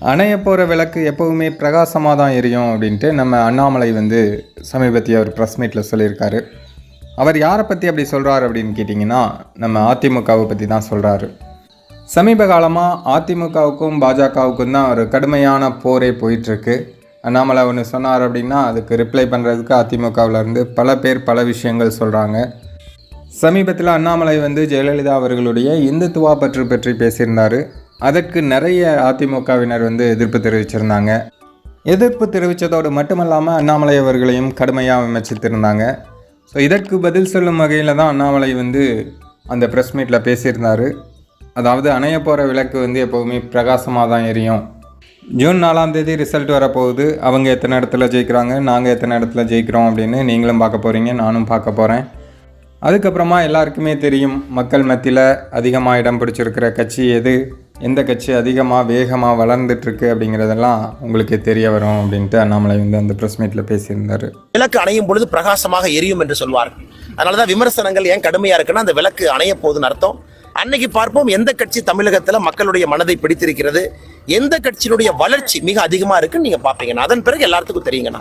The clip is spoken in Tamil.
அணைய போகிற விளக்கு எப்போவுமே பிரகாசமாக தான் எரியும் அப்படின்ட்டு நம்ம அண்ணாமலை வந்து சமீபத்திய ஒரு ப்ரெஸ் மீட்டில் சொல்லியிருக்காரு. அவர் யாரை பற்றி அப்படி சொல்கிறார் அப்படின்னு கேட்டிங்கன்னா, நம்ம அதிமுகவை பற்றி தான் சொல்கிறாரு. சமீப காலமாக அதிமுகவுக்கும் பாஜகவுக்கும் தான் ஒரு கடுமையான போரே போயிட்டுருக்கு. அண்ணாமலை ஒன்று சொன்னார் அப்படின்னா அதுக்கு ரிப்ளை பண்ணுறதுக்கு அதிமுகவிலேருந்து பல பேர் பல விஷயங்கள் சொல்கிறாங்க. சமீபத்தில் அண்ணாமலை வந்து ஜெயலலிதா அவர்களுடைய இந்துத்துவா பற்றி பேசியிருந்தார். அதற்கு நிறைய அதிமுகவினர் வந்து எதிர்ப்பு தெரிவிச்சிருந்தாங்க. எதிர்ப்பு தெரிவித்ததோடு மட்டுமல்லாமல் அண்ணாமலை அவர்களையும் கடுமையாக விமர்சித்திருந்தாங்க. ஸோ இதற்கு பதில் சொல்லும் வகையில் தான் அண்ணாமலை வந்து அந்த ப்ரெஸ் மீட்டில் பேசியிருந்தார். அதாவது அணைய போகிற விளக்கு வந்து எப்போவுமே பிரகாசமாக தான் எரியும். ஜூன் 4ஆம் தேதி ரிசல்ட் வரப்போகுது. அவங்க எத்தனை இடத்துல ஜெயிக்கிறாங்க, நாங்கள் எத்தனை இடத்துல ஜெயிக்கிறோம் அப்படின்னு நீங்களும் பார்க்க போகிறீங்க, நானும் பார்க்க போகிறேன். அதுக்கப்புறமா எல்லாருக்குமே தெரியும் மக்கள் மத்தியில் அதிகமாக இடம் பிடிச்சிருக்கிற கட்சி எது, எந்த கட்சி அதிகமாக வேகமாக வளர்ந்துட்டுருக்கு அப்படிங்கிறதெல்லாம் உங்களுக்கு தெரிய வரும் அப்படின்ட்டு அண்ணாமலை வந்து அந்த ப்ரெஸ் மீட்டில் பேசியிருந்தார். விளக்கு அணையும் பொழுது பிரகாசமாக எரியும் என்று சொல்வார்கள். அதனால தான் விமர்சனங்கள் ஏன் கடுமையாக இருக்குன்னா அந்த விளக்கு அணைய போகுதுன்னு அர்த்தம். அன்னைக்கு பார்ப்போம் எந்த கட்சி தமிழகத்தில் மக்களுடைய மனதை பிடித்திருக்கிறது, எந்த கட்சியினுடைய வளர்ச்சி மிக அதிகமாக இருக்குன்னு நீங்கள் பார்ப்பீங்கண்ணா. அதன் பிறகு எல்லாத்துக்கும் தெரியுங்கண்ணா.